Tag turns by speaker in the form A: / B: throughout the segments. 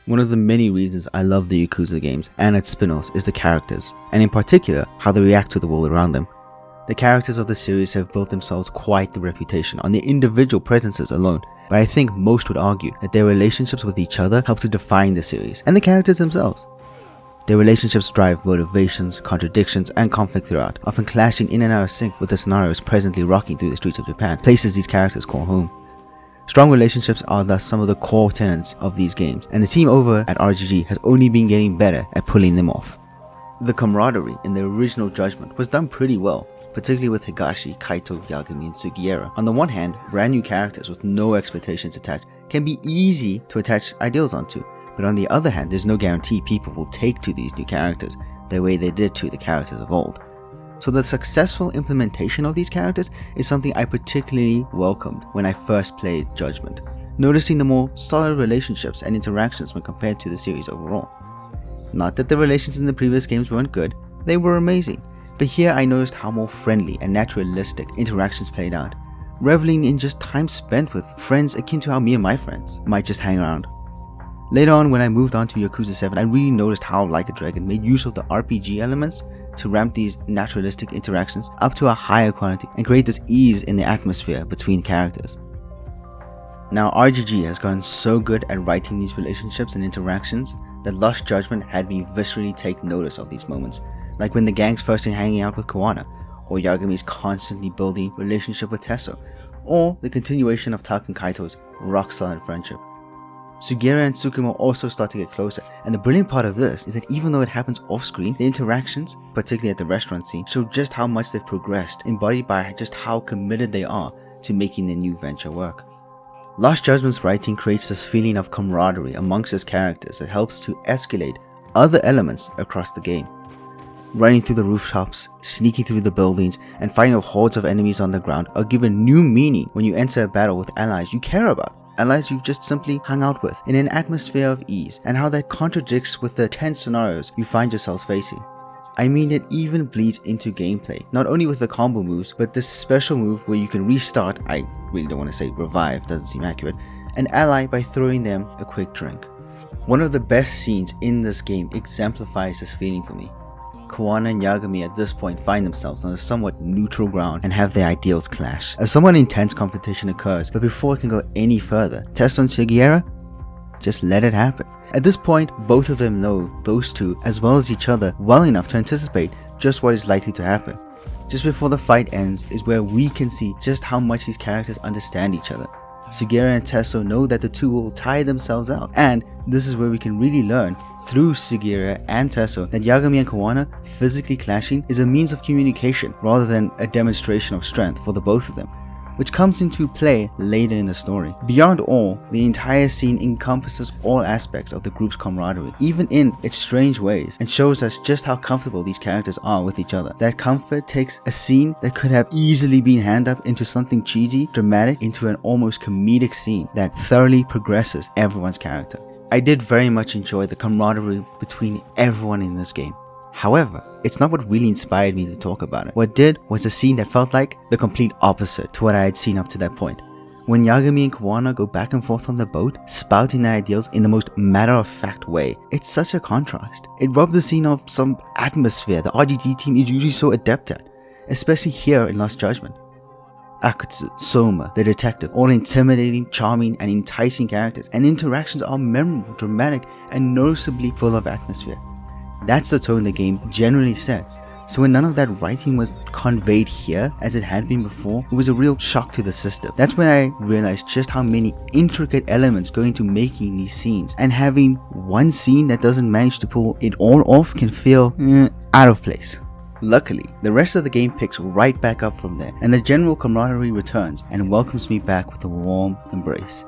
A: One of the many reasons I love the Yakuza games and its spin-offs is the characters, and in particular, how they react to the world around them. The characters of the series have built themselves quite the reputation on their individual presences alone, but I think most would argue that their relationships with each other help to define the series, and the characters themselves. Their relationships drive motivations, contradictions, and conflict throughout, often clashing in and out of sync with the scenarios presently rocking through the streets of Japan, places these characters call home. Strong relationships are thus some of the core tenets of these games, and the team over at RGG has only been getting better at pulling them off. The camaraderie in the original Judgment was done pretty well, particularly with Higashi, Kaito, Yagami, and Sugiura. On the one hand, brand new characters with no expectations attached can be easy to attach ideals onto, but on the other hand, there's no guarantee people will take to these new characters the way they did to the characters of old. So the successful implementation of these characters is something I particularly welcomed when I first played Judgment, noticing the more solid relationships and interactions when compared to the series overall. Not that the relations in the previous games weren't good, they were amazing, but here I noticed how more friendly and naturalistic interactions played out, reveling in just time spent with friends akin to how me and my friends might just hang around. Later on, when I moved on to Yakuza 7, I really noticed how Like a Dragon made use of the RPG elements to ramp these naturalistic interactions up to a higher quality and create this ease in the atmosphere between characters. Now, RGG has gotten so good at writing these relationships and interactions that Lost Judgment had me viscerally take notice of these moments, like when the gang's first hanging out with Kawana, or Yagami's constantly building relationship with Tesso, or the continuation of Tak and Kaito's rock-solid friendship. Sugiura and Tsukumo also start to get closer, and the brilliant part of this is that even though it happens off-screen, the interactions, particularly at the restaurant scene, show just how much they've progressed, embodied by just how committed they are to making their new venture work. Lost Judgment's writing creates this feeling of camaraderie amongst its characters that helps to escalate other elements across the game. Running through the rooftops, sneaking through the buildings, and fighting off hordes of enemies on the ground are given new meaning when you enter a battle with allies you care about, allies you've just simply hung out with, in an atmosphere of ease, and how that contradicts with the tense scenarios you find yourselves facing. I mean, it even bleeds into gameplay, not only with the combo moves, but this special move where you can restart, I really don't want to say revive, doesn't seem accurate, an ally by throwing them a quick drink. One of the best scenes in this game exemplifies this feeling for me. Kawana and Yagami at this point find themselves on a somewhat neutral ground and have their ideals clash. A somewhat intense confrontation occurs, but before it can go any further, Tesso and Sugiura just let it happen. At this point, both of them know those two as well as each other well enough to anticipate just what is likely to happen. Just before the fight ends is where we can see just how much these characters understand each other. Sugiura and Tesso know that the two will tire themselves out, and this is where we can really learn through Sugiura and Tesso that Yagami and Kawana physically clashing is a means of communication rather than a demonstration of strength for the both of them, which comes into play later in the story. Beyond all, the entire scene encompasses all aspects of the group's camaraderie, even in its strange ways, and shows us just how comfortable these characters are with each other. That comfort takes a scene that could have easily been hand up into something cheesy, dramatic, into an almost comedic scene that thoroughly progresses everyone's character. I did very much enjoy the camaraderie between everyone in this game. However, it's not what really inspired me to talk about it. What did was a scene that felt like the complete opposite to what I had seen up to that point. When Yagami and Kawana go back and forth on the boat, spouting their ideals in the most matter-of-fact way, it's such a contrast. It robbed the scene of some atmosphere the RGT team is usually so adept at, especially here in Lost Judgment. Akutsu, Soma, the detective, all intimidating, charming, and enticing characters, and interactions are memorable, dramatic, and noticeably full of atmosphere. That's the tone the game generally set, so when none of that writing was conveyed here as it had been before, it was a real shock to the system. That's when I realized just how many intricate elements go into making these scenes, and having one scene that doesn't manage to pull it all off can feel out of place. Luckily, the rest of the game picks right back up from there, and the general camaraderie returns and welcomes me back with a warm embrace.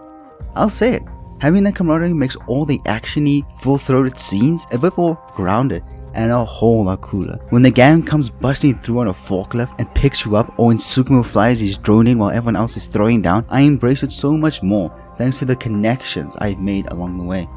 A: I'll say it, having that camaraderie makes all the actiony, full-throated scenes a bit more grounded and a whole lot cooler. When the gang comes busting through on a forklift and picks you up, or when Tsukumo flies his drone in while everyone else is throwing down, I embrace it so much more thanks to the connections I've made along the way.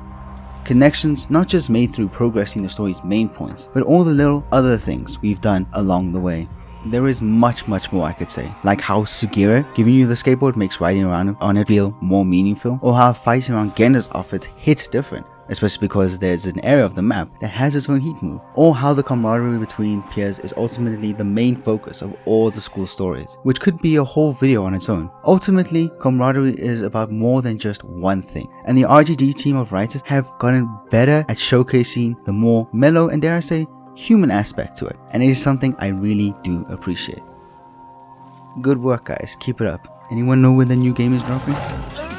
A: Connections not just made through progressing the story's main points, but all the little other things we've done along the way. There is much more I could say, like how Sugiura giving you the skateboard makes riding around on it feel more meaningful, or how fighting around Genda's outfits hits different especially because there's an area of the map that has its own heat move, or how the camaraderie between peers is ultimately the main focus of all the school stories, which could be a whole video on its own. Ultimately, camaraderie is about more than just one thing, and the RGD team of writers have gotten better at showcasing the more mellow and, dare I say, human aspect to it, and it is something I really do appreciate. Good work, guys, keep it up. Anyone know when the new game is dropping?